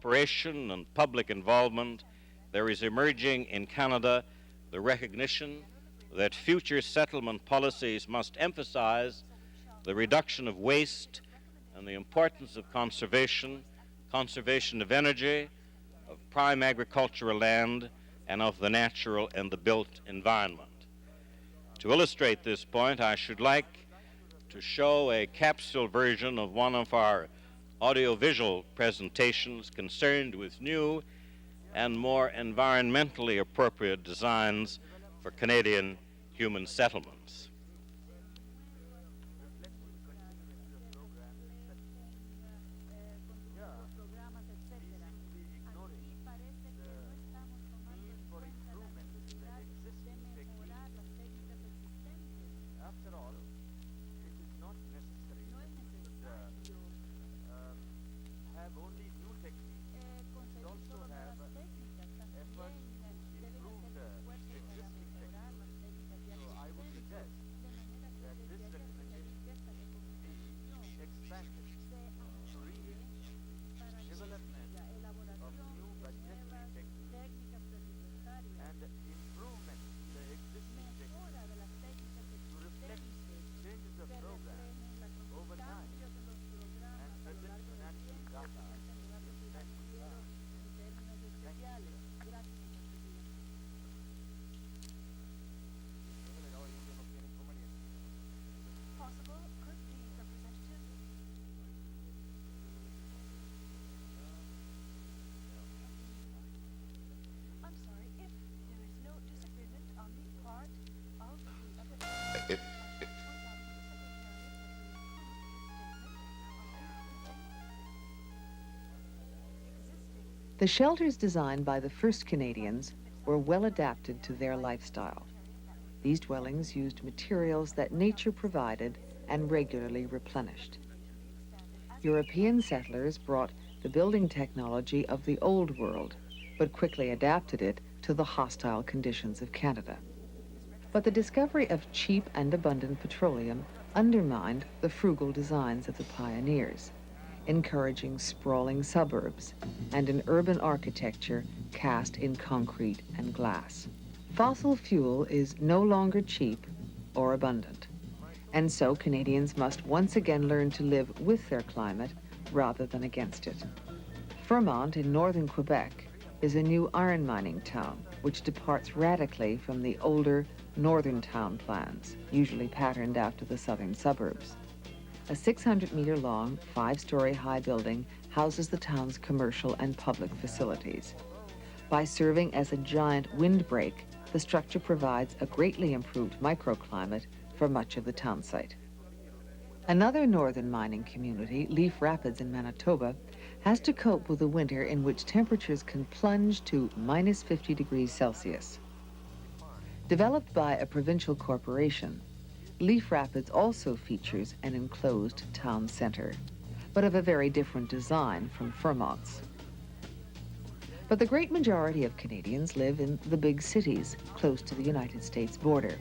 cooperation and public involvement, there is emerging in Canada the recognition that future settlement policies must emphasize the reduction of waste and the importance of conservation of energy, of prime agricultural land, and of the natural and the built environment. To illustrate this point, I should like to show a capsule version of one of our audiovisual presentations concerned with new and more environmentally appropriate designs for Canadian human settlements. The shelters designed by the first Canadians were well adapted to their lifestyle. These dwellings used materials that nature provided and regularly replenished. European settlers brought the building technology of the Old World, but quickly adapted it to the hostile conditions of Canada. But the discovery of cheap and abundant petroleum undermined the frugal designs of the pioneers, encouraging sprawling suburbs and an urban architecture cast in concrete and glass. Fossil fuel is no longer cheap or abundant, and so Canadians must once again learn to live with their climate rather than against it. Fremont in northern Quebec is a new iron mining town, which departs radically from the older northern town plans, usually patterned after the southern suburbs. A 600-meter-long, 5-story high building houses the town's commercial and public facilities. By serving as a giant windbreak, the structure provides a greatly improved microclimate for much of the town site. Another northern mining community, Leaf Rapids in Manitoba, has to cope with a winter in which temperatures can plunge to minus 50 degrees Celsius. Developed by a provincial corporation, Leaf Rapids also features an enclosed town center, but of a very different design from Fremont's. But the great majority of Canadians live in the big cities close to the United States border.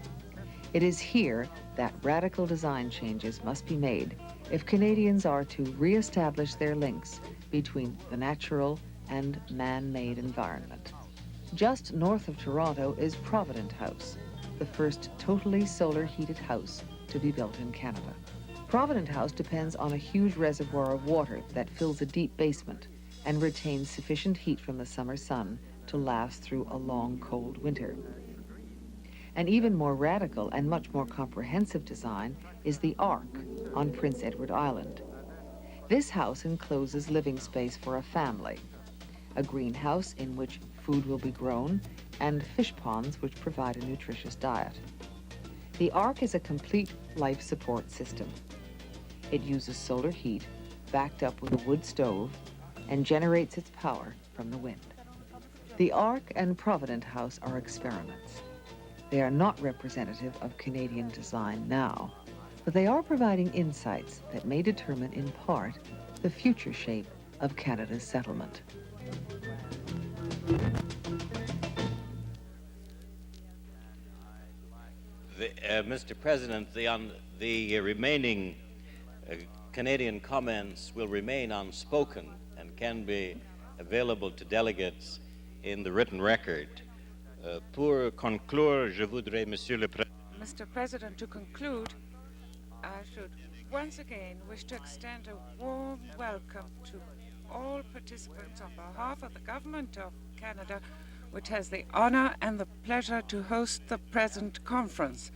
It is here that radical design changes must be made if Canadians are to re-establish their links between the natural and man-made environment. Just north of Toronto is Provident House, the first totally solar-heated house to be built in Canada. Provident House depends on a huge reservoir of water that fills a deep basement and retains sufficient heat from the summer sun to last through a long, cold winter. An even more radical and much more comprehensive design is the Ark on Prince Edward Island. This house encloses living space for a family, a greenhouse in which food will be grown, and fish ponds which provide a nutritious diet. The Ark is a complete life support system. It uses solar heat, backed up with a wood stove, and generates its power from the wind. The Ark and Provident House are experiments. They are not representative of Canadian design now, but they are providing insights that may determine in part the future shape of Canada's settlement. Mr. President, the remaining Canadian comments will remain unspoken and can be available to delegates in the written record. Pour conclure, je voudrais, Mr. President, to conclude, I should once again wish to extend a warm welcome to all participants on behalf of the Government of Canada, which has the honor and the pleasure to host the present conference.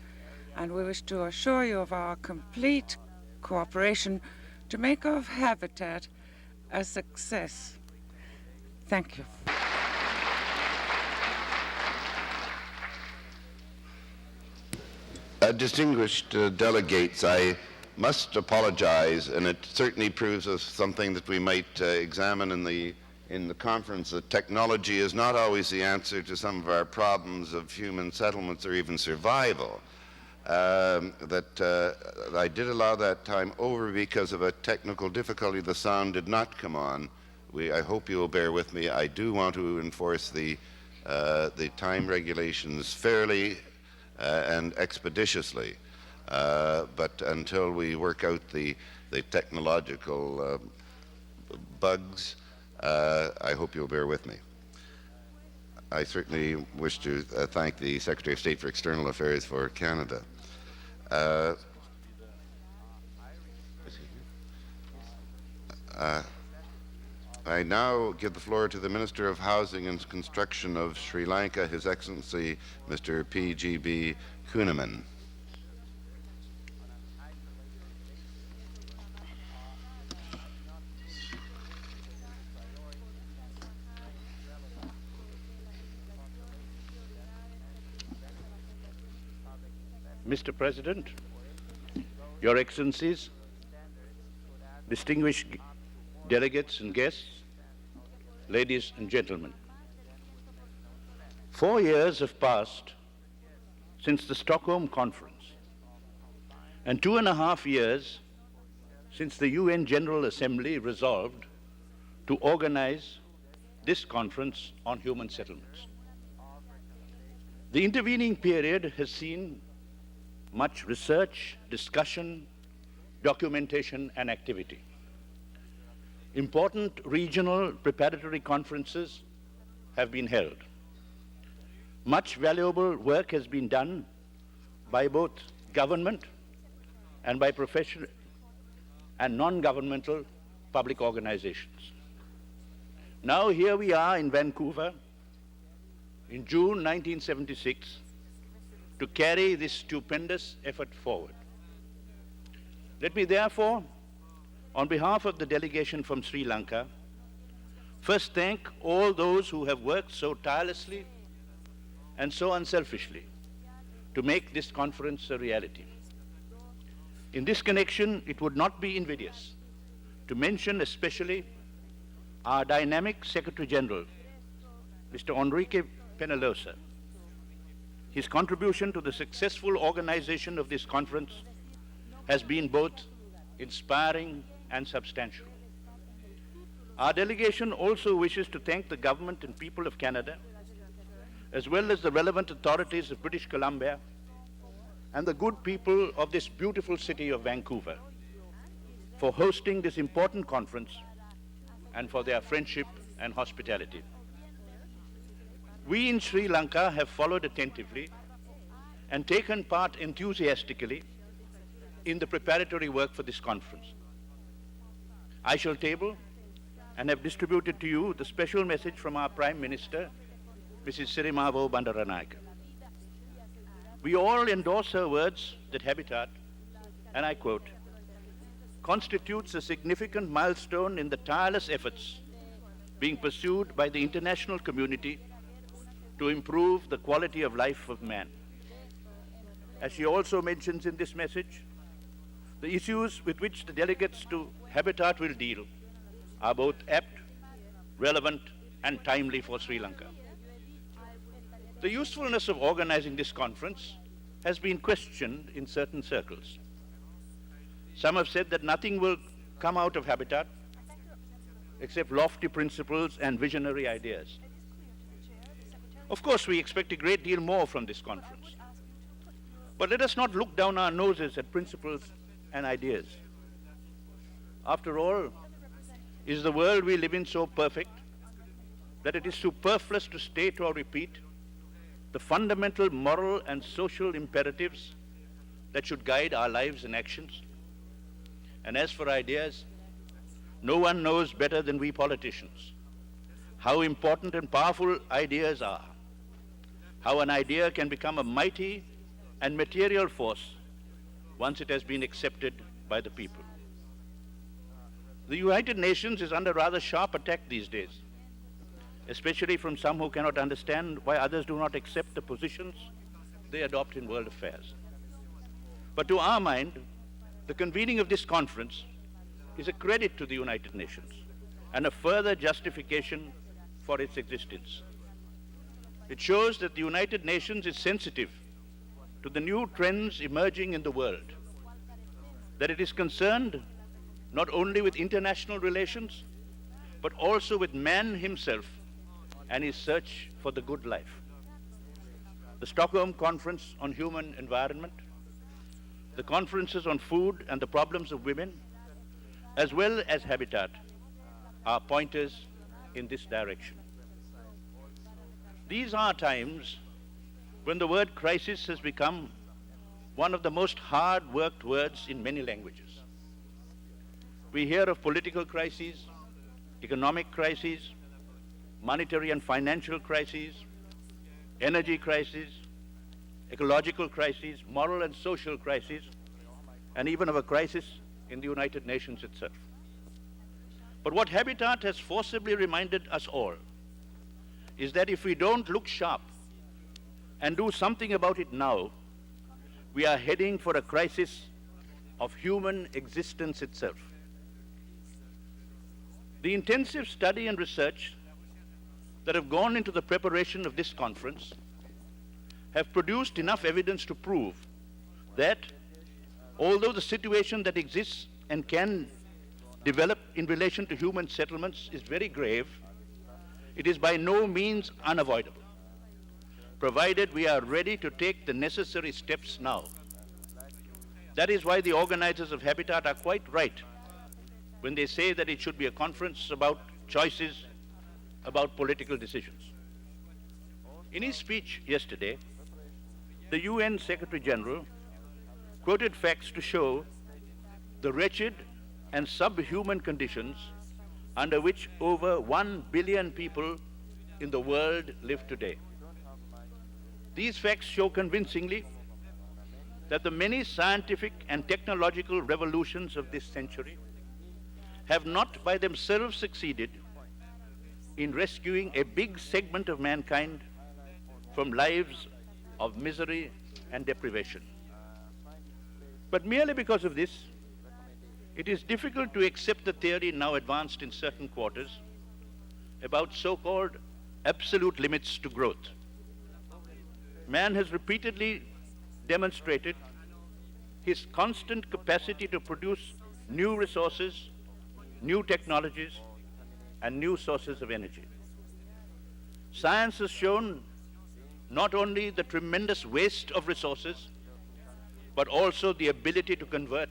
And we wish to assure you of our complete cooperation to make of Habitat a success. Thank you. Distinguished delegates, I must apologize, and it certainly proves us something that we might examine in the conference, that technology is not always the answer to some of our problems of human settlements or even survival. I did allow that time over because of a technical difficulty. The sound did not come on. I hope you will bear with me. I do want to enforce the time regulations fairly and expeditiously, but until we work out the technological bugs, I hope you'll bear with me. I certainly wish to thank the Secretary of State for External Affairs for Canada. I now give the floor to the Minister of Housing and Construction of Sri Lanka, His Excellency Mr. P.G.B. Kuhneman. Mr. President, Your Excellencies, distinguished delegates and guests, ladies and gentlemen. 4 years have passed since the Stockholm Conference, and 2.5 years since the UN General Assembly resolved to organize this conference on human settlements. The intervening period has seen much research, discussion, documentation, and activity. Important regional preparatory conferences have been held. Much valuable work has been done by both government and by professional and non-governmental public organizations. Now here we are in Vancouver in June 1976 to carry this stupendous effort forward. Let me therefore, on behalf of the delegation from Sri Lanka, first thank all those who have worked so tirelessly and so unselfishly to make this conference a reality. In this connection, it would not be invidious to mention especially our dynamic Secretary General, Mr. Enrique Peñalosa. His contribution to the successful organization of this conference has been both inspiring and substantial. Our delegation also wishes to thank the government and people of Canada, as well as the relevant authorities of British Columbia and the good people of this beautiful city of Vancouver for hosting this important conference and for their friendship and hospitality. We in Sri Lanka have followed attentively and taken part enthusiastically in the preparatory work for this conference. I shall table and have distributed to you the special message from our Prime Minister, Mrs. Sirimavo Bandaranaike. We all endorse her words that Habitat, and I quote, constitutes a significant milestone in the tireless efforts being pursued by the international community to improve the quality of life of man. As she also mentions in this message, the issues with which the delegates to Habitat will deal are both apt, relevant, and timely for Sri Lanka. The usefulness of organizing this conference has been questioned in certain circles. Some have said that nothing will come out of Habitat except lofty principles and visionary ideas. Of course, we expect a great deal more from this conference. But let us not look down our noses at principles and ideas. After all, is the world we live in so perfect that it is superfluous to state or repeat the fundamental moral and social imperatives that should guide our lives and actions. And as for ideas, no one knows better than we politicians how important and powerful ideas are, how an idea can become a mighty and material force once it has been accepted by the people. The United Nations is under rather sharp attack these days, especially from some who cannot understand why others do not accept the positions they adopt in world affairs. But to our mind, the convening of this conference is a credit to the United Nations and a further justification for its existence. It shows that the United Nations is sensitive to the new trends emerging in the world, that it is concerned not only with international relations, but also with man himself and his search for the good life. The Stockholm Conference on Human Environment, the conferences on food and the problems of women, as well as habitat, are pointers in this direction. These are times when the word crisis has become one of the most hard-worked words in many languages. We hear of political crises, economic crises, monetary and financial crises, energy crises, ecological crises, moral and social crises, and even of a crisis in the United Nations itself. But what Habitat has forcibly reminded us all is that if we don't look sharp and do something about it now, we are heading for a crisis of human existence itself. The intensive study and research that have gone into the preparation of this conference have produced enough evidence to prove that although the situation that exists and can develop in relation to human settlements is very grave, it is by no means unavoidable, provided we are ready to take the necessary steps now. That is why the organizers of Habitat are quite right when they say that it should be a conference about choices, about political decisions. In his speech yesterday, the UN Secretary General quoted facts to show the wretched and subhuman conditions under which over 1 billion people in the world live today. These facts show convincingly that the many scientific and technological revolutions of this century have not by themselves succeeded in rescuing a big segment of mankind from lives of misery and deprivation. But merely because of this, it is difficult to accept the theory now advanced in certain quarters about so-called absolute limits to growth. Man has repeatedly demonstrated his constant capacity to produce new resources, new technologies, and new sources of energy. Science has shown not only the tremendous waste of resources, but also the ability to convert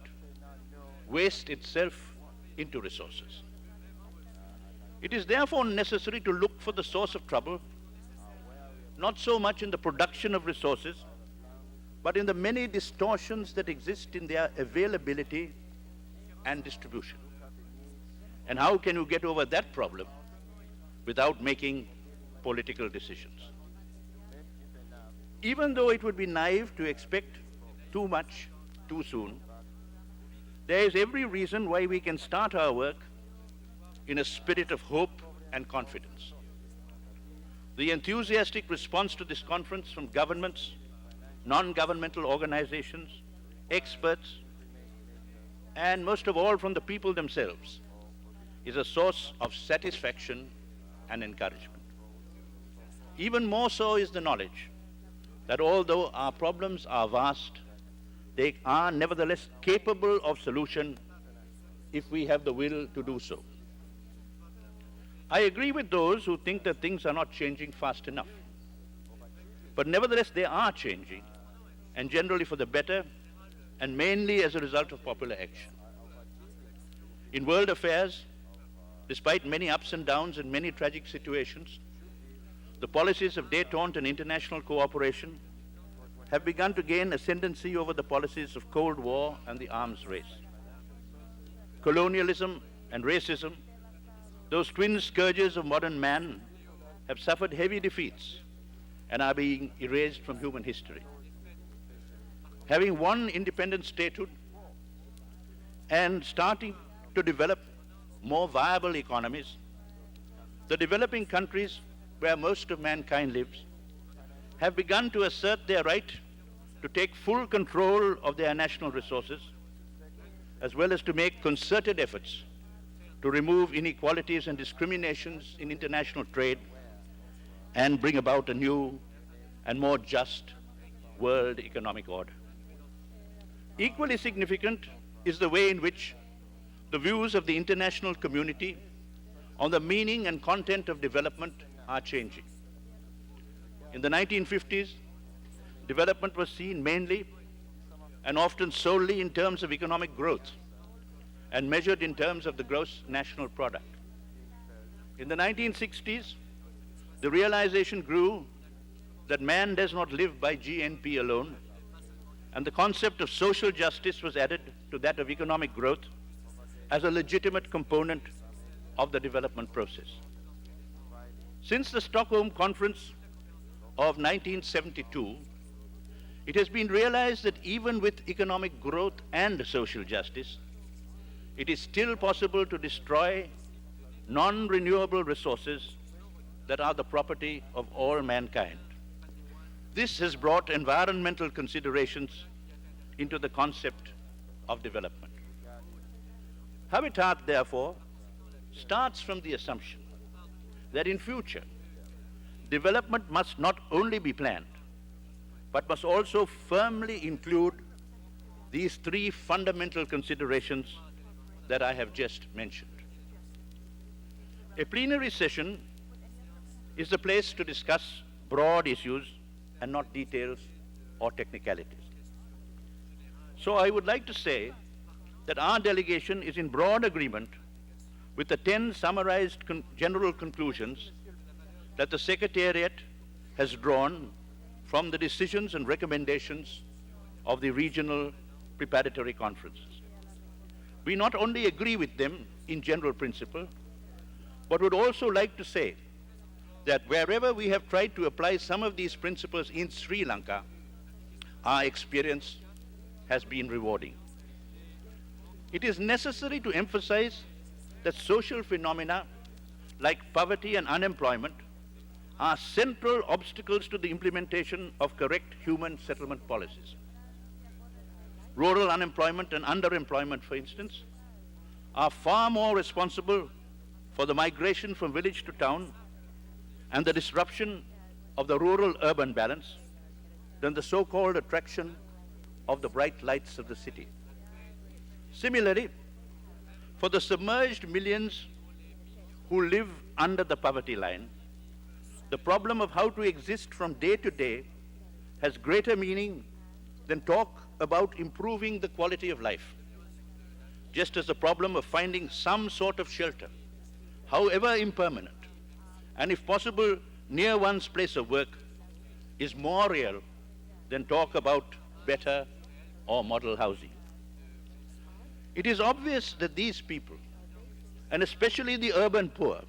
waste itself into resources. It is therefore necessary to look for the source of trouble, not so much in the production of resources, but in the many distortions that exist in their availability and distribution. And how can you get over that problem without making political decisions? Even though it would be naive to expect too much too soon, there is every reason why we can start our work in a spirit of hope and confidence. The enthusiastic response to this conference from governments, non-governmental organizations, experts, and most of all from the people themselves is a source of satisfaction and encouragement. Even more so is the knowledge that although our problems are vast, they are nevertheless capable of solution if we have the will to do so. I agree with those who think that things are not changing fast enough. But nevertheless, they are changing, and generally for the better, and mainly as a result of popular action. In world affairs, despite many ups and downs and many tragic situations, the policies of détente and international cooperation have begun to gain ascendancy over the policies of Cold War and the arms race. Colonialism and racism, those twin scourges of modern man, have suffered heavy defeats and are being erased from human history. Having won independent statehood and starting to develop more viable economies, the developing countries where most of mankind lives have begun to assert their right to take full control of their national resources, as well as to make concerted efforts to remove inequalities and discriminations in international trade and bring about a new and more just world economic order. Equally significant is the way in which the views of the international community on the meaning and content of development are changing. In the 1950s, development was seen mainly and often solely in terms of economic growth and measured in terms of the gross national product. In the 1960s, the realization grew that man does not live by GNP alone, and the concept of social justice was added to that of economic growth as a legitimate component of the development process. Since the Stockholm Conference of 1972, it has been realized that even with economic growth and social justice, it is still possible to destroy non-renewable resources that are the property of all mankind. This has brought environmental considerations into the concept of development. Habitat, therefore, starts from the assumption that in future, development must not only be planned, but must also firmly include these three fundamental considerations that I have just mentioned. A plenary session is the place to discuss broad issues and not details or technicalities. So I would like to say that our delegation is in broad agreement with the 10 summarized general conclusions that the Secretariat has drawn from the decisions and recommendations of the regional preparatory conferences. We not only agree with them in general principle, but would also like to say that wherever we have tried to apply some of these principles in Sri Lanka, our experience has been rewarding. It is necessary to emphasize that social phenomena like poverty and unemployment are central obstacles to the implementation of correct human settlement policies. Rural unemployment and underemployment, for instance, are far more responsible for the migration from village to town and the disruption of the rural-urban balance than the so-called attraction of the bright lights of the city. Similarly, for the submerged millions who live under the poverty line, the problem of how to exist from day to day has greater meaning than talk about improving the quality of life, just as the problem of finding some sort of shelter, however impermanent, and if possible near one's place of work, is more real than talk about better or model housing. It is obvious that these people, and especially the urban poor,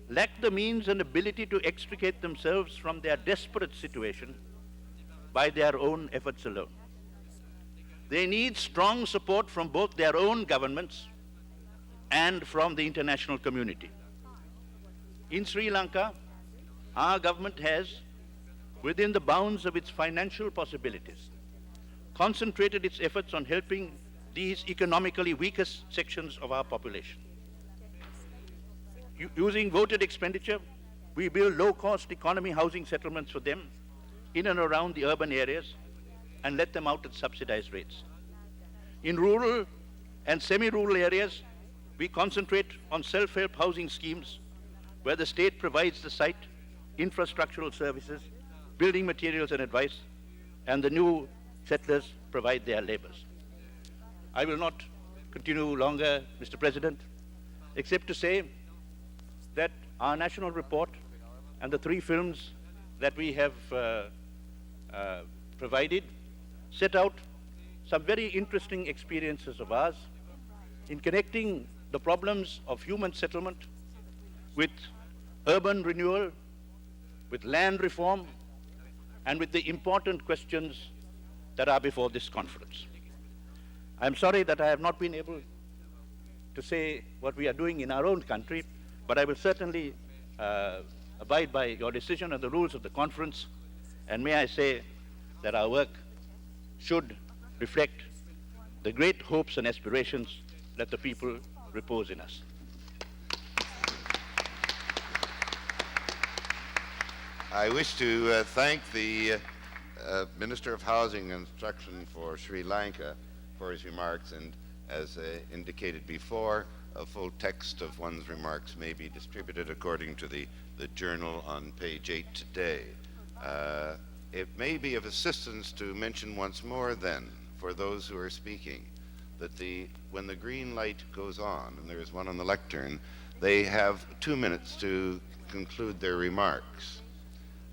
lack the means and ability to extricate themselves from their desperate situation by their own efforts alone. They need strong support from both their own governments and from the international community. In Sri Lanka, our government has, within the bounds of its financial possibilities, concentrated its efforts on helping these economically weakest sections of our population. Using voted expenditure, we build low-cost economy housing settlements for them in and around the urban areas and let them out at subsidized rates. In rural and semi-rural areas, we concentrate on self-help housing schemes where the state provides the site, infrastructural services, building materials and advice, and the new settlers provide their labors. I will not continue longer, Mr. President, except to say that our national report and the 3 films that we have provided set out some very interesting experiences of ours in connecting the problems of human settlement with urban renewal, with land reform, and with the important questions that are before this conference. I'm sorry that I have not been able to say what we are doing in our own country, but I will certainly abide by your decision and the rules of the conference, and may I say that our work should reflect the great hopes and aspirations that the people repose in us. I wish to thank the Minister of Housing and Construction for Sri Lanka for his remarks, and as indicated before, a full text of one's remarks may be distributed according to the journal on page 8 today. It may be of assistance to mention once more then, for those who are speaking, that when the green light goes on, and there is one on the lectern, they have 2 minutes to conclude their remarks.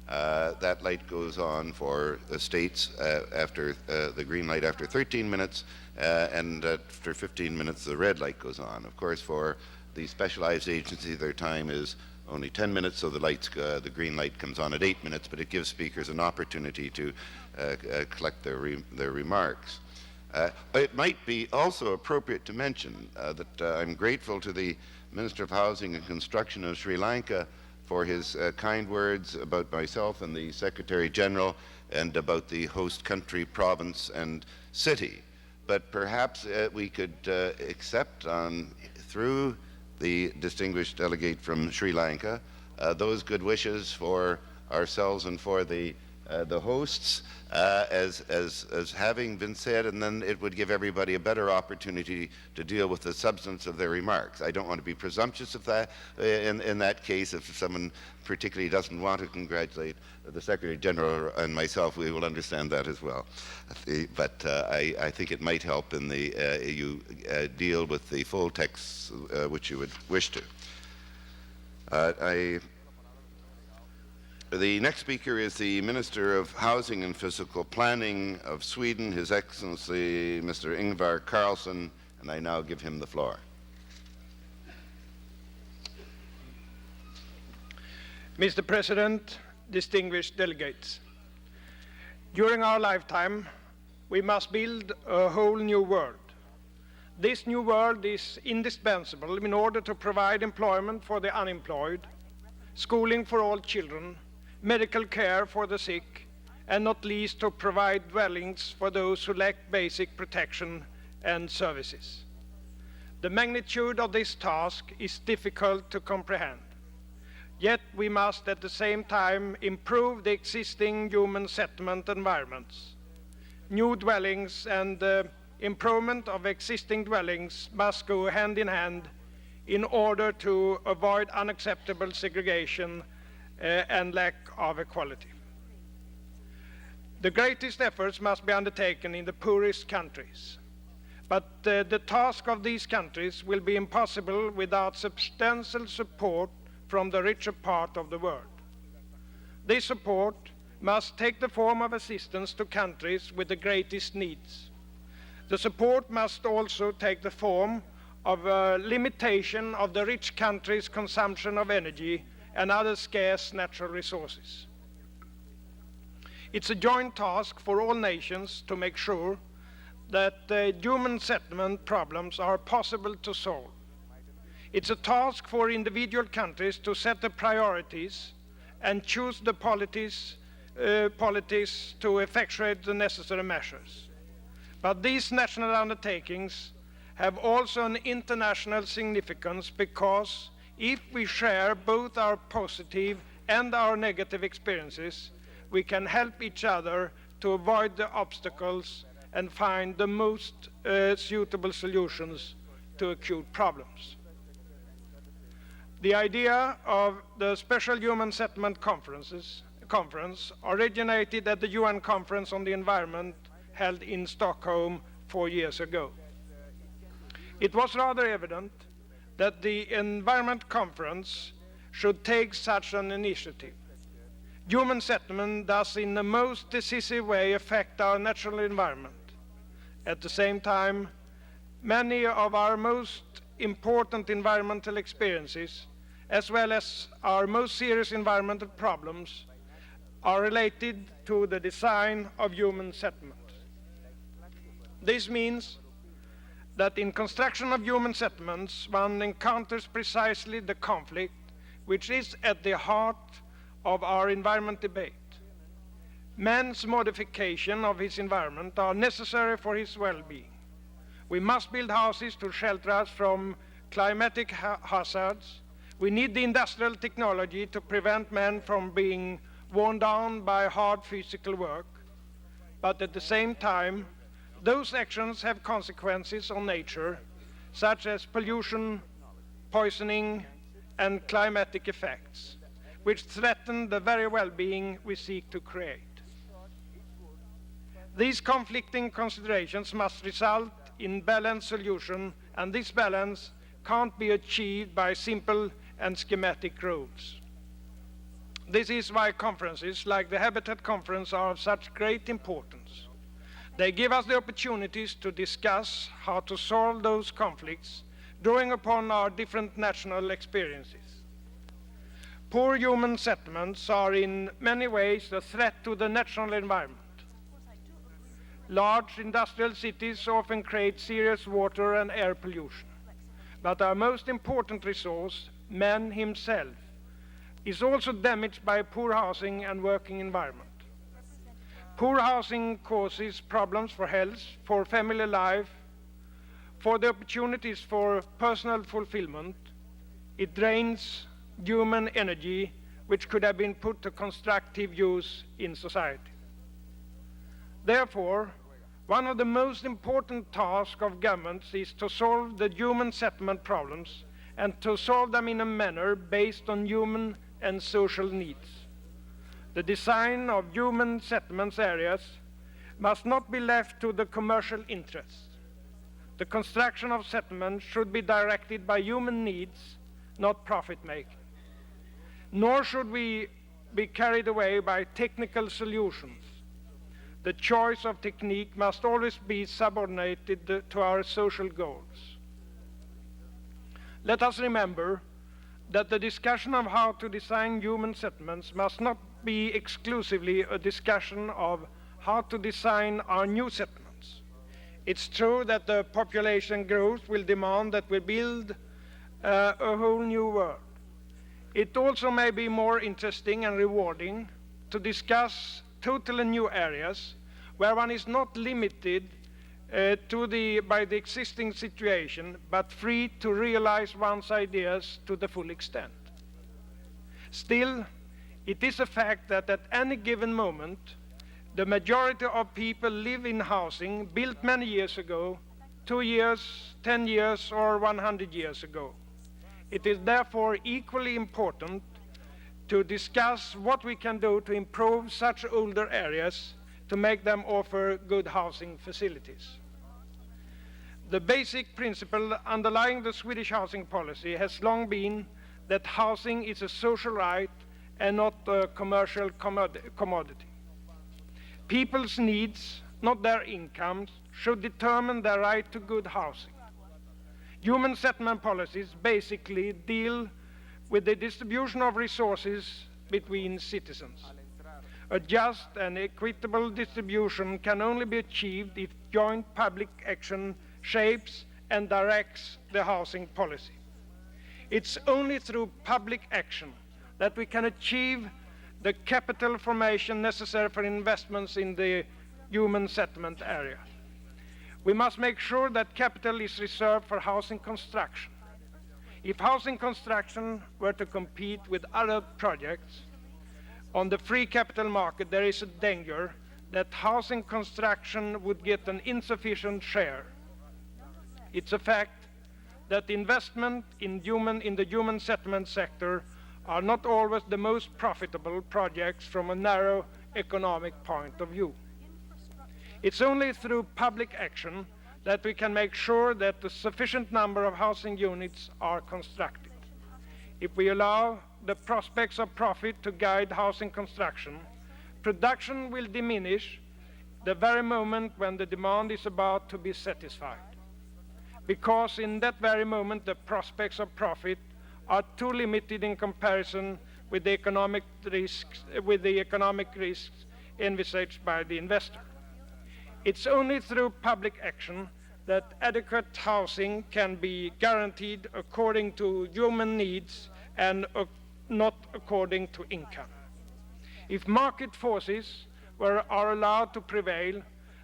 That light goes on for states after the green light after 13 minutes, and after 15 minutes the red light goes on. Of course, for the specialized agency, their time is only 10 minutes, so the green light comes on at 8 minutes, but it gives speakers an opportunity to collect their remarks. It might be also appropriate to mention that I'm grateful to the Minister of Housing and Construction of Sri Lanka for his kind words about myself and the Secretary General and about the host country, province, and city. But perhaps we could accept through the distinguished delegate from Sri Lanka those good wishes for ourselves and for the hosts as having been said, and then it would give everybody a better opportunity to deal with the substance of their remarks. I don't want to be presumptuous of that. In that case, if someone particularly doesn't want to congratulate the Secretary General and myself, we will understand that as well. But I think it might help in you deal with the full texts which you would wish to. The next speaker is the Minister of Housing and Physical Planning of Sweden, His Excellency Mr. Ingvar Carlsson, and I now give him the floor. Mr. President, distinguished delegates, during our lifetime, we must build a whole new world. This new world is indispensable in order to provide employment for the unemployed, schooling for all children, medical care for the sick, and not least to provide dwellings for those who lack basic protection and services. The magnitude of this task is difficult to comprehend. Yet we must at the same time improve the existing human settlement environments. New dwellings and improvement of existing dwellings must go hand in hand in order to avoid unacceptable segregation and lack of equality. The greatest efforts must be undertaken in the poorest countries, but the task of these countries will be impossible without substantial support from the richer part of the world. This support must take the form of assistance to countries with the greatest needs. The support must also take the form of a limitation of the rich countries' consumption of energy and other scarce natural resources. It's a joint task for all nations to make sure that human settlement problems are possible to solve. It's a task for individual countries to set the priorities and choose the policies to effectuate the necessary measures. But these national undertakings have also an international significance because if we share both our positive and our negative experiences, we can help each other to avoid the obstacles and find the most suitable solutions to acute problems. The idea of the Special Human Settlement Conference originated at the UN Conference on the Environment held in Stockholm 4 years ago. It was rather evident that the Environment Conference should take such an initiative. Human settlement does in the most decisive way affect our natural environment. At the same time, many of our most important environmental experiences, as well as our most serious environmental problems, are related to the design of human settlement. This means that in construction of human settlements, one encounters precisely the conflict which is at the heart of our environment debate. Man's modification of his environment are necessary for his well-being. We must build houses to shelter us from climatic hazards. We need the industrial technology to prevent man from being worn down by hard physical work. But at the same time, those actions have consequences on nature, such as pollution, poisoning, and climatic effects, which threaten the very well-being we seek to create. These conflicting considerations must result in balanced solution, and this balance can't be achieved by simple and schematic rules. This is why conferences like the Habitat Conference are of such great importance. They give us the opportunities to discuss how to solve those conflicts, drawing upon our different national experiences. Poor human settlements are in many ways a threat to the natural environment. Large industrial cities often create serious water and air pollution. But our most important resource, man himself, is also damaged by poor housing and working environment. Poor housing causes problems for health, for family life, for the opportunities for personal fulfillment. It drains human energy, which could have been put to constructive use in society. Therefore, one of the most important tasks of governments is to solve the human settlement problems and to solve them in a manner based on human and social needs. The design of human settlements areas must not be left to the commercial interests. The construction of settlements should be directed by human needs, not profit-making. Nor should we be carried away by technical solutions. The choice of technique must always be subordinated to our social goals. Let us remember that the discussion of how to design human settlements must not be exclusively a discussion of how to design our new settlements. It's true that the population growth will demand that we build a whole new world. It also may be more interesting and rewarding to discuss totally new areas where one is not limited by the existing situation, but free to realize one's ideas to the full extent. Still, it is a fact that at any given moment, the majority of people live in housing built many years ago, 2 years, 10 years, or 100 years ago. It is therefore equally important to discuss what we can do to improve such older areas to make them offer good housing facilities. The basic principle underlying the Swedish housing policy has long been that housing is a social right and not a commercial commodity. People's needs, not their incomes, should determine their right to good housing. Human settlement policies basically deal with the distribution of resources between citizens. A just and equitable distribution can only be achieved if joint public action shapes and directs the housing policy. It's only through public action that we can achieve the capital formation necessary for investments in the human settlement area. We must make sure that capital is reserved for housing construction. If housing construction were to compete with other projects on the free capital market, there is a danger that housing construction would get an insufficient share. It's a fact that investment in the human settlement sector are not always the most profitable projects from a narrow economic point of view. It's only through public action that we can make sure that a sufficient number of housing units are constructed. If we allow the prospects of profit to guide housing construction, production will diminish the very moment when the demand is about to be satisfied, because in that very moment the prospects of profit are too limited in comparison with the economic risks envisaged by the investor. It's only through public action that adequate housing can be guaranteed according to human needs and not according to income. If market forces are allowed to prevail,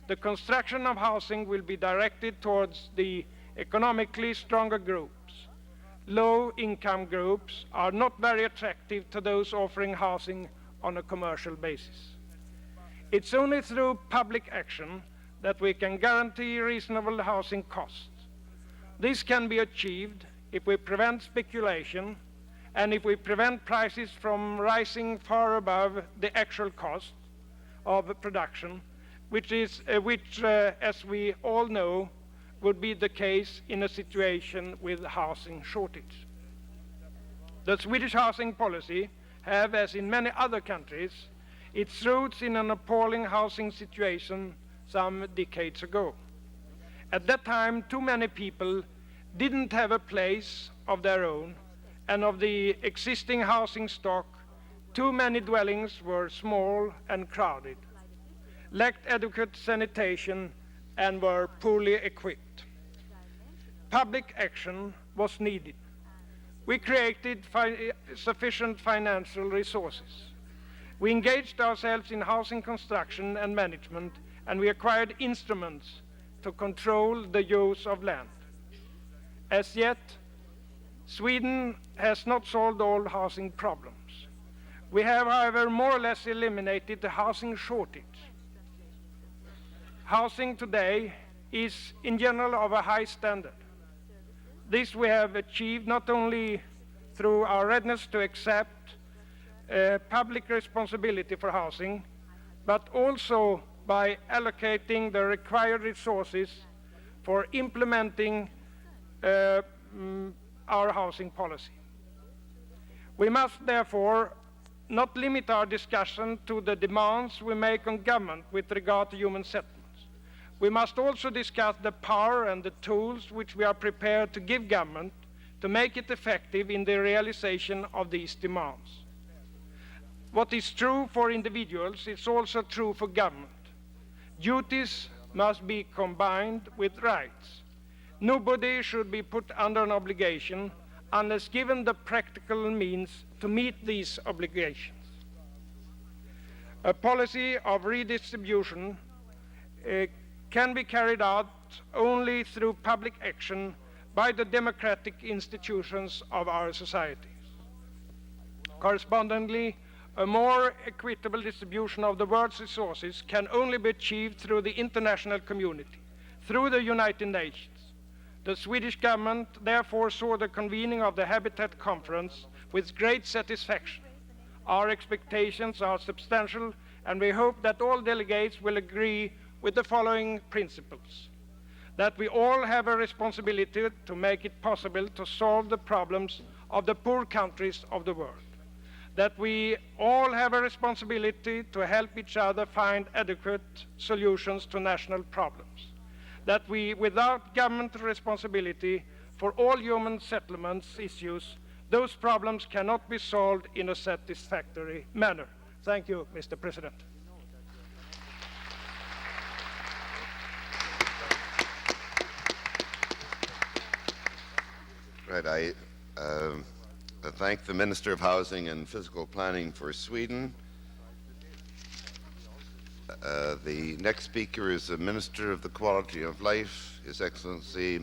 the construction of housing will be directed towards the economically stronger groups. Low-income groups are not very attractive to those offering housing on a commercial basis. It's only through public action that we can guarantee reasonable housing costs. This can be achieved if we prevent speculation and if we prevent prices from rising far above the actual cost of production, which, as we all know, would be the case in a situation with housing shortage. The Swedish housing policy have, as in many other countries, its roots in an appalling housing situation some decades ago. At that time, too many people didn't have a place of their own, and of the existing housing stock, too many dwellings were small and crowded, lacked adequate sanitation, and were poorly equipped. Public action was needed. We created sufficient financial resources. We engaged ourselves in housing construction and management, and we acquired instruments to control the use of land. As yet, Sweden has not solved all housing problems. We have, however, more or less eliminated the housing shortage. Housing today is, in general, of a high standard. This we have achieved not only through our readiness to accept public responsibility for housing, but also by allocating the required resources for implementing our housing policy. We must therefore not limit our discussion to the demands we make on government with regard to human settlements. We must also discuss the power and the tools which we are prepared to give government to make it effective in the realization of these demands. What is true for individuals is also true for government. Duties must be combined with rights. Nobody should be put under an obligation unless given the practical means to meet these obligations. A policy of redistribution can be carried out only through public action by the democratic institutions of our societies. Correspondingly, a more equitable distribution of the world's resources can only be achieved through the international community, through the United Nations. The Swedish government therefore saw the convening of the Habitat Conference with great satisfaction. Our expectations are substantial, and we hope that all delegates will agree with the following principles: that we all have a responsibility to make it possible to solve the problems of the poor countries of the world, that we all have a responsibility to help each other find adequate solutions to national problems, that we, without government responsibility for all human settlements issues, those problems cannot be solved in a satisfactory manner. Thank you, Mr. President. Right, I thank the Minister of Housing and Physical Planning for Sweden. The next speaker is the Minister of the Quality of Life, His Excellency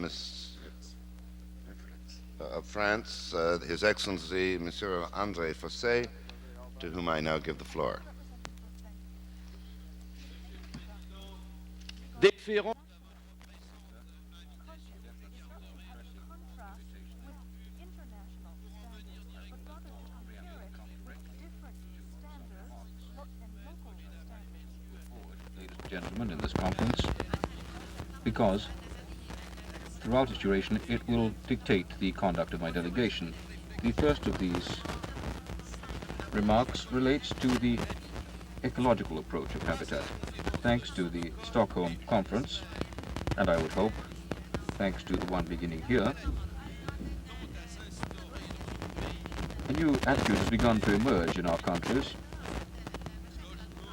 of France, His Excellency Monsieur André Fossé, to whom I now give the floor. Gentlemen, in this conference, because throughout its duration, it will dictate the conduct of my delegation. The first of these remarks relates to the ecological approach of habitat. Thanks to the Stockholm Conference, and I would hope, thanks to the one beginning here, a new attitude has begun to emerge in our countries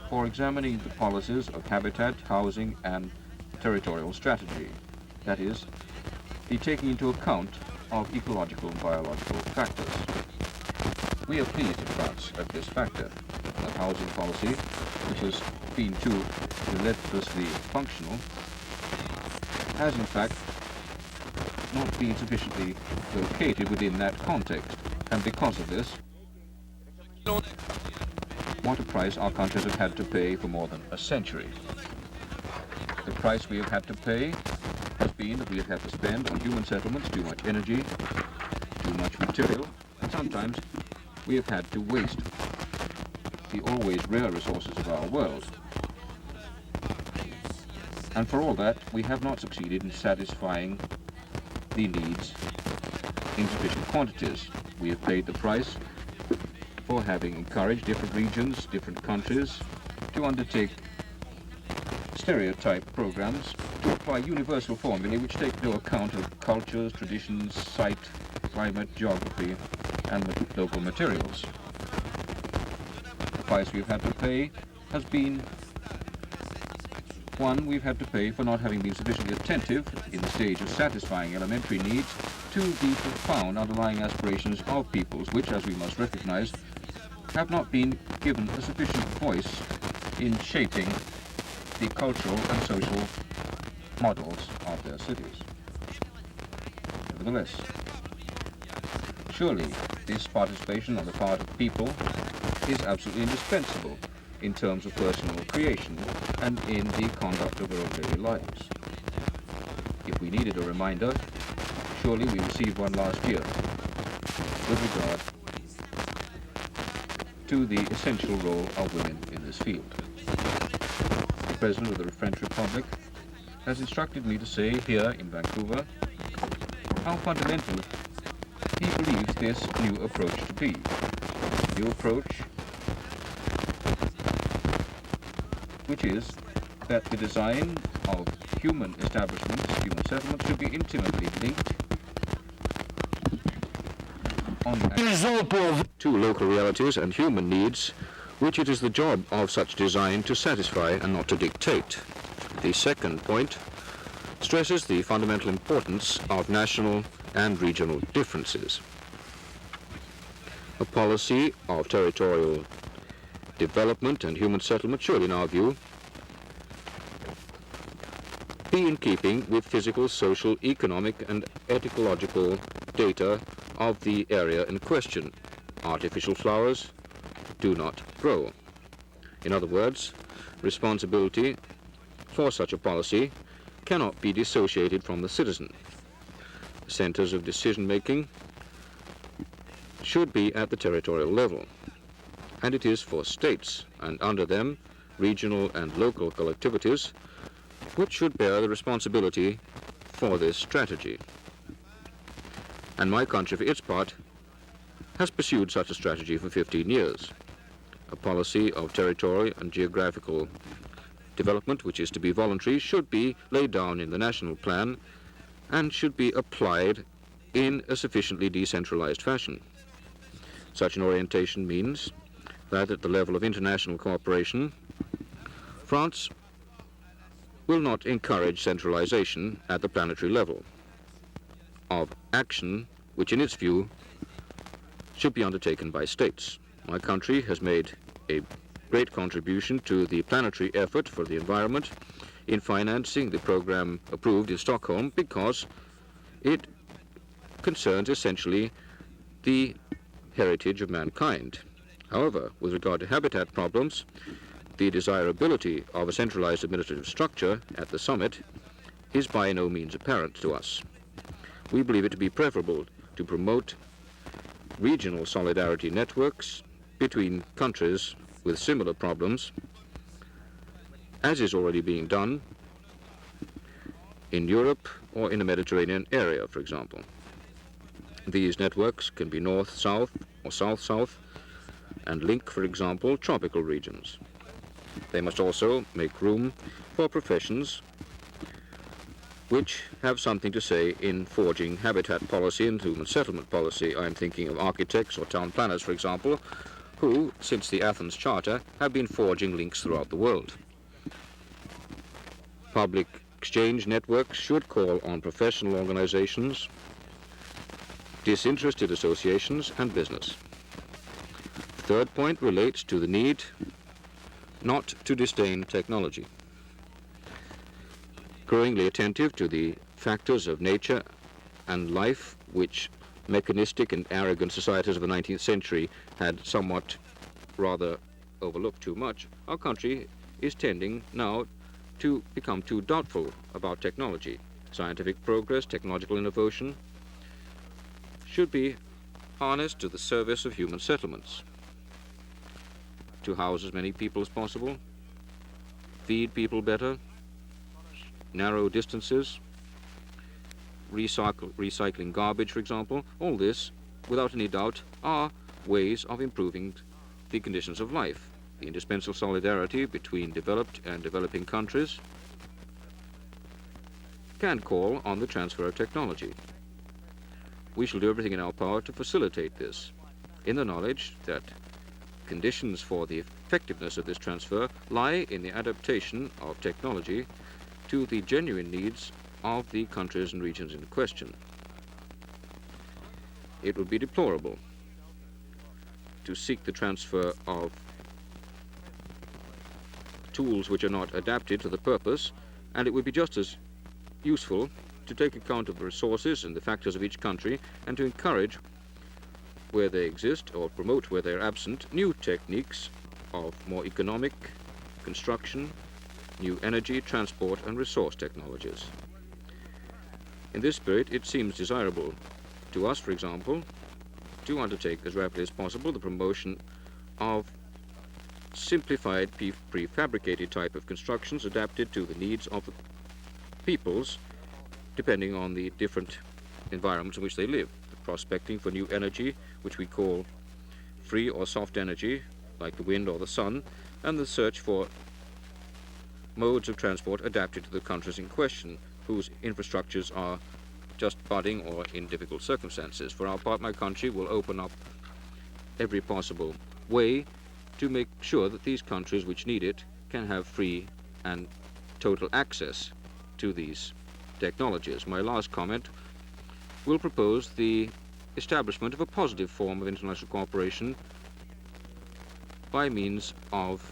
for examining the policies of habitat, housing, and territorial strategy. That is, the taking into account of ecological and biological factors. We are pleased in France at this factor. A housing policy, which has been too relentlessly functional, has in fact not been sufficiently located within that context. And because of this, what a price our countries have had to pay for more than a century. The price we have had to pay has been that we have had to spend on human settlements too much energy, too much material, and sometimes we have had to waste the always rare resources of our world. And for all that, we have not succeeded in satisfying the needs in sufficient quantities. We have paid the price for having encouraged different regions, different countries to undertake stereotype programs to apply universal formulae which take no account of cultures, traditions, site, climate, geography, and local materials. The price we've had to pay has been one we've had to pay for not having been sufficiently attentive in the stage of satisfying elementary needs to the profound underlying aspirations of peoples which, as we must recognize, have not been given a sufficient voice in shaping the cultural and social models of their cities. Nevertheless, surely this participation on the part of people is absolutely indispensable in terms of personal creation and in the conduct of their own daily lives. If we needed a reminder, surely we received one last year with regard to the essential role of women in this field. The President of the French Republic has instructed me to say here in Vancouver how fundamental he believes this new approach to be. New approach which is that the design of human establishments, human settlements, should be intimately linked to local realities and human needs, which it is the job of such design to satisfy and not to dictate. The second point stresses the fundamental importance of national and regional differences. A policy of territorial development and human settlement should, in our view, be in keeping with physical, social, economic, and ecological data of the area in question. Artificial flowers do not grow. In other words, responsibility for such a policy cannot be dissociated from the citizen. Centers of decision-making should be at the territorial level, and it is for states, and under them, regional and local collectivities, which should bear the responsibility for this strategy. And my country, for its part, has pursued such a strategy for 15 years. A policy of territorial and geographical development, which is to be voluntary, should be laid down in the national plan and should be applied in a sufficiently decentralized fashion. Such an orientation means that at the level of international cooperation, France will not encourage centralization at the planetary level of action which, in its view, should be undertaken by states. My country has made a great contribution to the planetary effort for the environment in financing the program approved in Stockholm because it concerns essentially the heritage of mankind. However, with regard to habitat problems, the desirability of a centralized administrative structure at the summit is by no means apparent to us. We believe it to be preferable to promote regional solidarity networks between countries with similar problems, as is already being done in Europe or in the Mediterranean area, for example. These networks can be north-south or south-south and link, for example, tropical regions. They must also make room for professions which have something to say in forging habitat policy and human settlement policy. I'm thinking of architects or town planners, for example, who, since the Athens Charter, have been forging links throughout the world. Public exchange networks should call on professional organizations, disinterested associations, and business. The third point relates to the need not to disdain technology. Growingly attentive to the factors of nature and life which mechanistic and arrogant societies of the 19th century had somewhat rather overlooked too much, our country is tending now to become too doubtful about technology. Scientific progress, technological innovation should be harnessed to the service of human settlements, to house as many people as possible, feed people better, narrow distances, recycling garbage, for example. All this, without any doubt, are ways of improving the conditions of life. The indispensable solidarity between developed and developing countries can call on the transfer of technology. We shall do everything in our power to facilitate this, in the knowledge that conditions for the effectiveness of this transfer lie in the adaptation of technology to the genuine needs of the countries and regions in question. It would be deplorable to seek the transfer of tools which are not adapted to the purpose, and it would be just as useful to take account of the resources and the factors of each country and to encourage, where they exist or promote where they're absent, new techniques of more economic construction, new energy, transport, and resource technologies. In this spirit, it seems desirable to us, for example, to undertake as rapidly as possible the promotion of simplified prefabricated type of constructions adapted to the needs of the peoples depending on the different environments in which they live. The prospecting for new energy, which we call free or soft energy, like the wind or the sun, and the search for modes of transport adapted to the countries in question, whose infrastructures are just budding or in difficult circumstances. For our part, my country will open up every possible way to make sure that these countries which need it can have free and total access to these technologies. My last comment will propose the establishment of a positive form of international cooperation by means of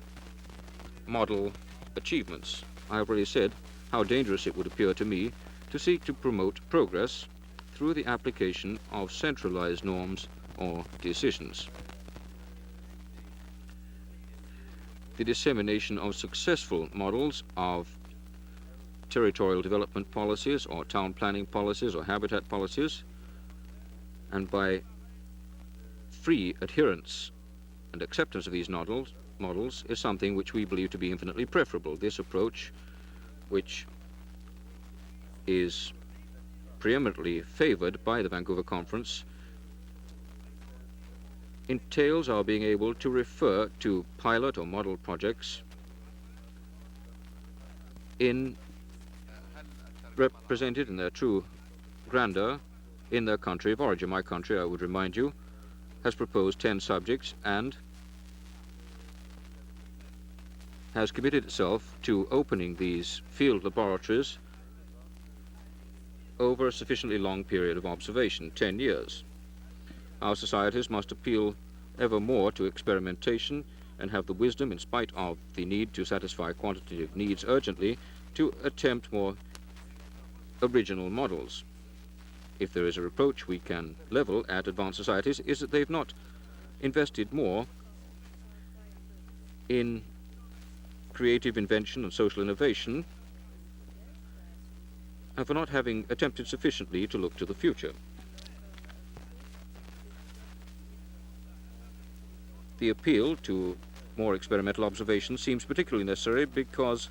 model achievements. I have already said how dangerous it would appear to me to seek to promote progress through the application of centralized norms or decisions. The dissemination of successful models of territorial development policies or town planning policies or habitat policies, and by free adherence and acceptance of these models is something which we believe to be infinitely preferable. This approach, which is preeminently favored by the Vancouver Conference, entails our being able to refer to pilot or model projects represented in their true grandeur in their country of origin. My country, I would remind you, has proposed 10 subjects and has committed itself to opening these field laboratories over a sufficiently long period of observation, 10 years. Our societies must appeal ever more to experimentation and have the wisdom, in spite of the need to satisfy quantitative needs urgently, to attempt more original models. If there is a reproach we can level at advanced societies, is that they've not invested more in creative invention and social innovation, and for not having attempted sufficiently to look to the future. The appeal to more experimental observation seems particularly necessary because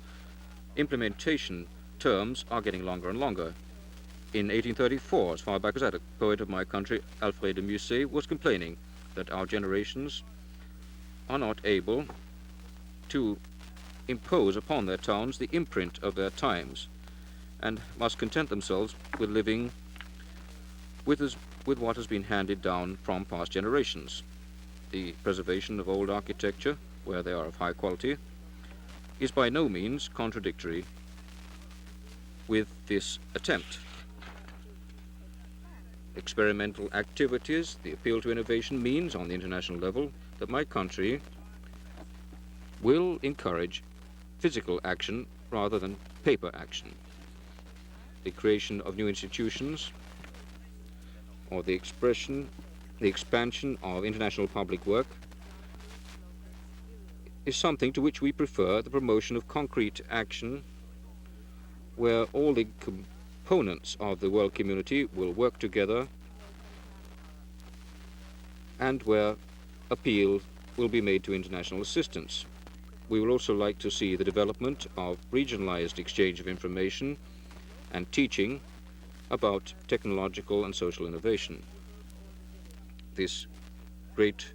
implementation terms are getting longer and longer. In 1834, as far back as that, a poet of my country, Alfred de Musset, was complaining that our generations are not able to impose upon their towns the imprint of their times and must content themselves with living with what has been handed down from past generations. The preservation of old architecture, where they are of high quality, is by no means contradictory with this attempt. Experimental activities, the appeal to innovation means, on the international level, that my country will encourage physical action rather than paper action. The creation of new institutions or the expansion of international public work is something to which we prefer the promotion of concrete action where all the components of the world community will work together and where appeal will be made to international assistance. We would also like to see the development of regionalized exchange of information and teaching about technological and social innovation. This great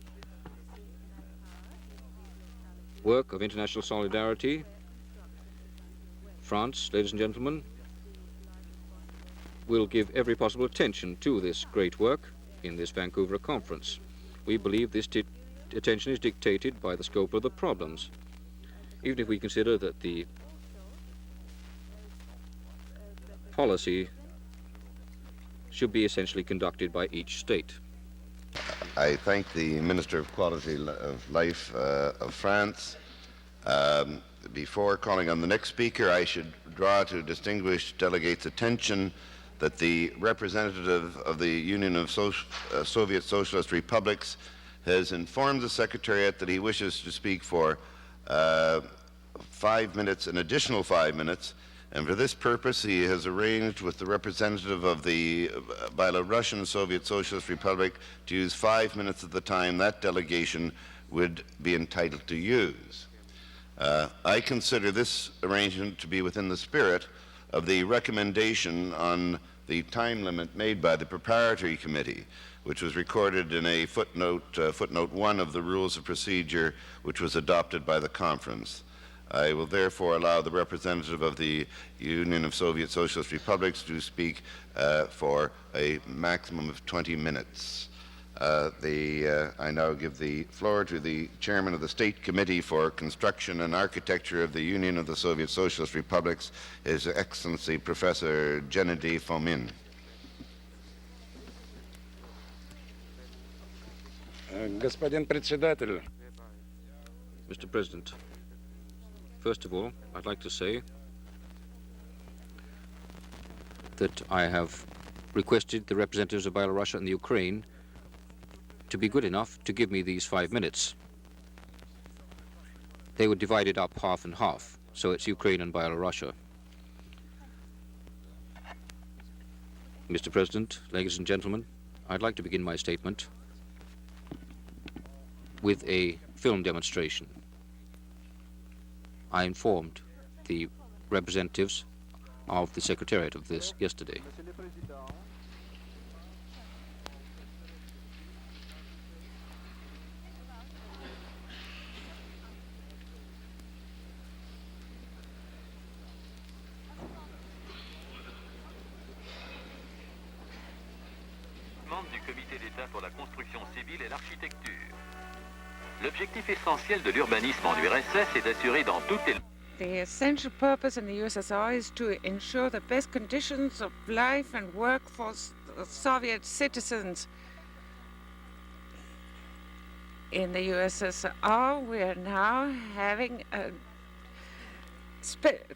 work of international solidarity, France, ladies and gentlemen, will give every possible attention to this great work in this Vancouver conference. We believe this attention is dictated by the scope of the problems, even if we consider that the policy should be essentially conducted by each state. I thank the Minister of Quality of Life of France. Before calling on the next speaker, I should draw to distinguished delegates' attention that the representative of the Union of Soviet Socialist Republics has informed the Secretariat that he wishes to speak for 5 minutes, an additional 5 minutes, and for this purpose he has arranged with the representative of the Belarusian Soviet Socialist Republic to use 5 minutes of the time that delegation would be entitled to use. I consider this arrangement to be within the spirit of the recommendation on the time limit made by the Preparatory Committee, which was recorded in a footnote 1 of the Rules of Procedure, which was adopted by the conference. I will therefore allow the representative of the Union of Soviet Socialist Republics to speak for a maximum of 20 minutes. I now give the floor to the Chairman of the State Committee for Construction and Architecture of the Union of the Soviet Socialist Republics, His Excellency Professor Gennady Fomin. Господин председатель. Mr. President, first of all, I'd like to say that I have requested the representatives of Belarus and the Ukraine to be good enough to give me these 5 minutes. They would divide it up half and half, so it's Ukraine and Belarus. Mr. President, ladies and gentlemen, I'd like to begin my statement with a film demonstration. I informed the representatives of the Secretariat of this yesterday. Du Comité d'État pour la construction civile et l'architecture. L'objectif essentiel de l'urbanisme en URSS est d'assurer dans toutes les... The essential purpose in the USSR is to ensure the best conditions of life and work for Soviet citizens. In the USSR, we are now having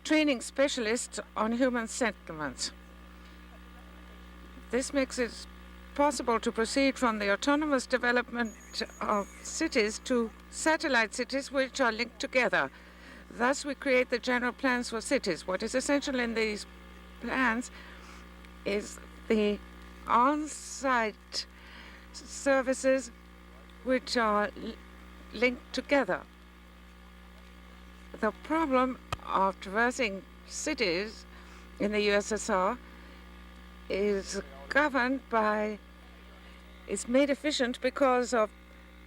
training specialists on human settlements. This makes it possible to proceed from the autonomous development of cities to satellite cities which are linked together. Thus, we create the general plans for cities. What is essential in these plans is the on-site services which are linked together. The problem of traversing cities in the USSR is governed by, it's made efficient because of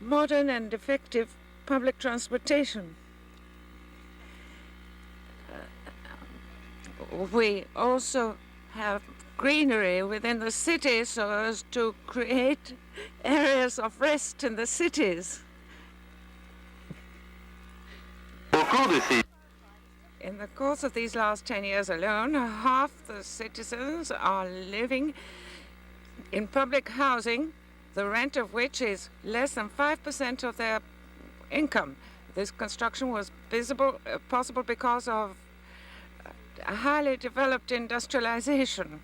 modern and effective public transportation. We also have greenery within the cities so as to create areas of rest in the cities. In the course of these last 10 years alone, half the citizens are living in public housing, the rent of which is less than 5% of their income. This construction was possible because of a highly developed industrialization.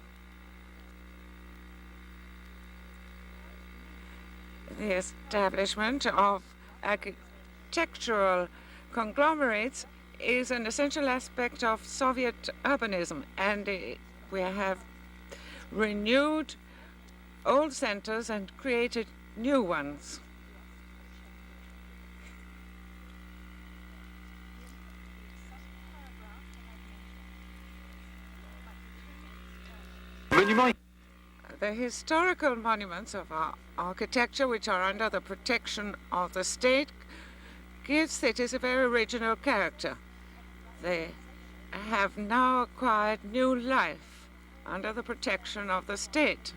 The establishment of architectural conglomerates is an essential aspect of Soviet urbanism, and we have renewed old centers and created new ones. The historical monuments of our architecture, which are under the protection of the state, give cities a very original character. They have now acquired new life under the protection of the state.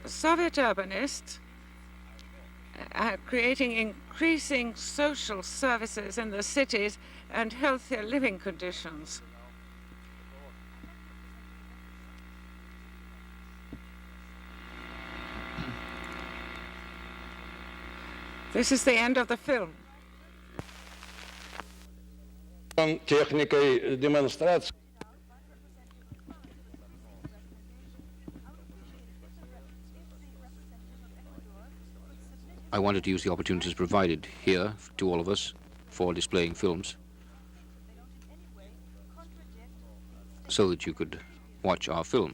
Soviet urbanists are creating increasing social services in the cities and healthier living conditions. This is the end of the film. Техникой демонстрации. I wanted to use the opportunities provided here to all of us for displaying films so that you could watch our film.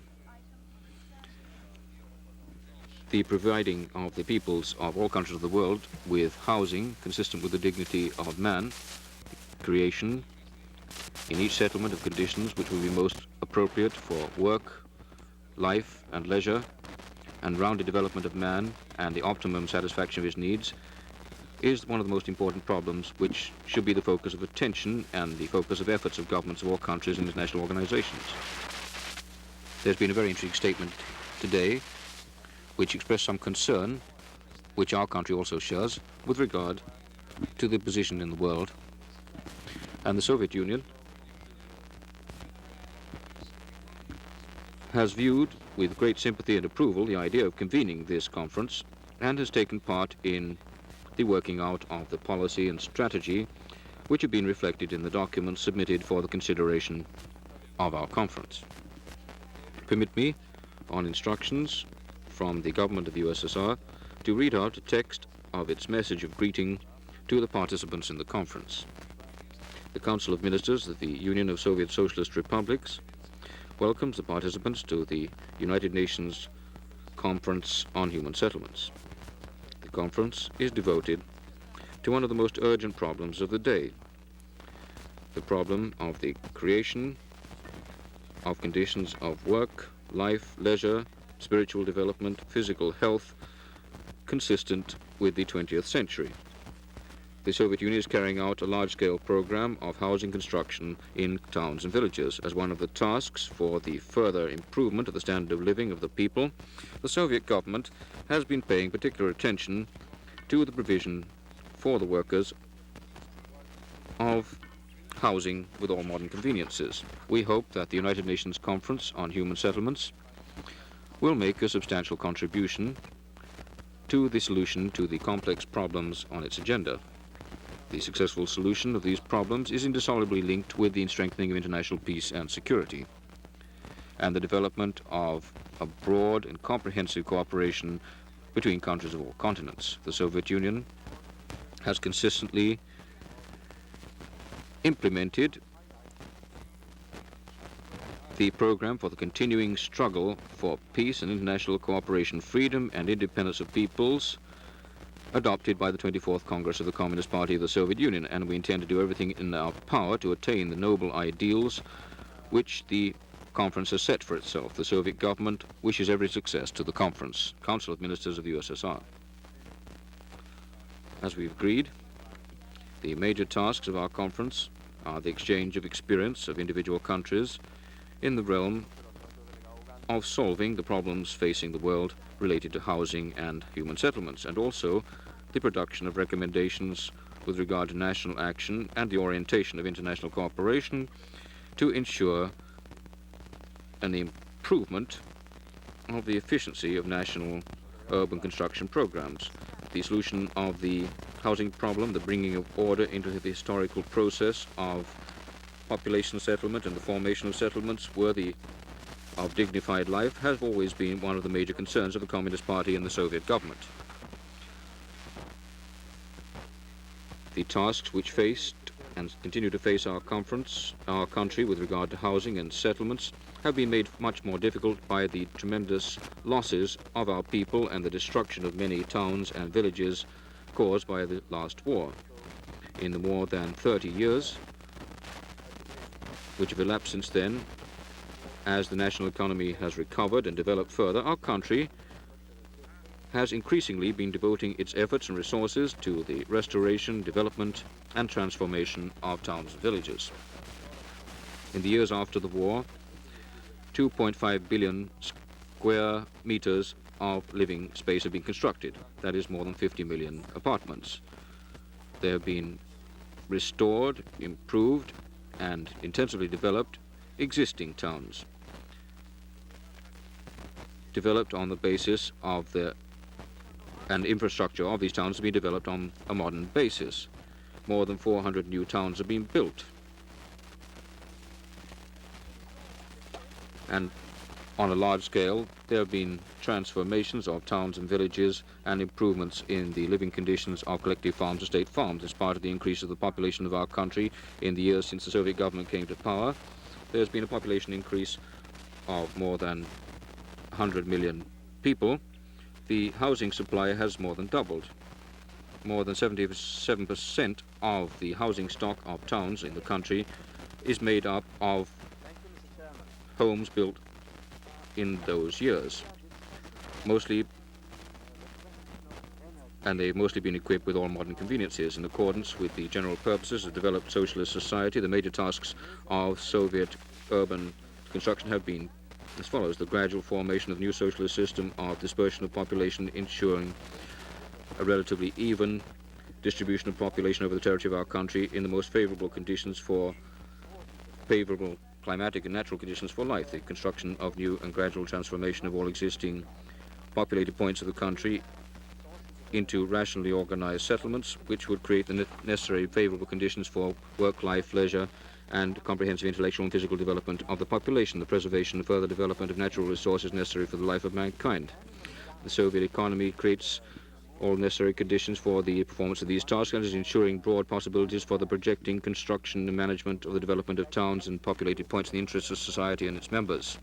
The providing of the peoples of all countries of the world with housing consistent with the dignity of man, creation in each settlement of conditions which will be most appropriate for work, life and leisure, and rounded development of man and the optimum satisfaction of his needs is one of the most important problems which should be the focus of attention and the focus of efforts of governments of all countries and international organizations. There's been a very interesting statement today which expressed some concern, which our country also shares, with regard to the position in the world. And the Soviet Union has viewed with great sympathy and approval the idea of convening this conference and has taken part in the working out of the policy and strategy which have been reflected in the documents submitted for the consideration of our conference. Permit me, on instructions from the government of the USSR, to read out a text of its message of greeting to the participants in the conference. The Council of Ministers of the Union of Soviet Socialist Republics welcomes the participants to the United Nations Conference on Human Settlements. The conference is devoted to one of the most urgent problems of the day, the problem of the creation of conditions of work, life, leisure, spiritual development, physical health, consistent with the 20th century. The Soviet Union is carrying out a large-scale program of housing construction in towns and villages. As one of the tasks for the further improvement of the standard of living of the people, the Soviet government has been paying particular attention to the provision for the workers of housing with all modern conveniences. We hope that the United Nations Conference on Human Settlements will make a substantial contribution to the solution to the complex problems on its agenda. The successful solution of these problems is indissolubly linked with the strengthening of international peace and security, and the development of a broad and comprehensive cooperation between countries of all continents. The Soviet Union has consistently implemented the program for the continuing struggle for peace and international cooperation, freedom and independence of peoples, adopted by the 24th Congress of the Communist Party of the Soviet Union, and we intend to do everything in our power to attain the noble ideals which the conference has set for itself. The Soviet government wishes every success to the conference. Council of Ministers of the USSR. As we've agreed, the major tasks of our conference are the exchange of experience of individual countries in the realm of solving the problems facing the world related to housing and human settlements, and also the production of recommendations with regard to national action and the orientation of international cooperation to ensure an improvement of the efficiency of national urban construction programs. The solution of the housing problem, the bringing of order into the historical process of population settlement and the formation of settlements worthy of dignified life has always been one of the major concerns of the Communist Party and the Soviet government. The tasks which faced and continue to face our country with regard to housing and settlements have been made much more difficult by the tremendous losses of our people and the destruction of many towns and villages caused by the last war. In the more than 30 years which have elapsed since then, as the national economy has recovered and developed further, our country has increasingly been devoting its efforts and resources to the restoration, development, and transformation of towns and villages. In the years after the war, 2.5 billion square meters of living space have been constructed. That is more than 50 million apartments. They have been restored, improved, and intensively developed existing towns, developed on the basis of and infrastructure of these towns has been developed on a modern basis. More than 400 new towns have been built. And on a large scale, there have been transformations of towns and villages and improvements in the living conditions of collective farms and state farms. As part of the increase of the population of our country in the years since the Soviet government came to power, there's been a population increase of more than 100 million people. The housing supply has more than doubled. More than 77% of the housing stock of towns in the country is made up of homes built in those years. And they've mostly been equipped with all modern conveniences. In accordance with the general purposes of developed socialist society, the major tasks of Soviet urban construction have been as follows: the gradual formation of the new socialist system of dispersion of population, ensuring a relatively even distribution of population over the territory of our country in the most favorable conditions for favorable climatic and natural conditions for life, the construction of new and gradual transformation of all existing populated points of the country into rationally organized settlements, which would create the necessary favorable conditions for work, life, leisure, and comprehensive intellectual and physical development of the population, the preservation and further development of natural resources necessary for the life of mankind. The Soviet economy creates all necessary conditions for the performance of these tasks and is ensuring broad possibilities for the projecting, construction, and management of the development of towns and populated points in the interests of society and its members.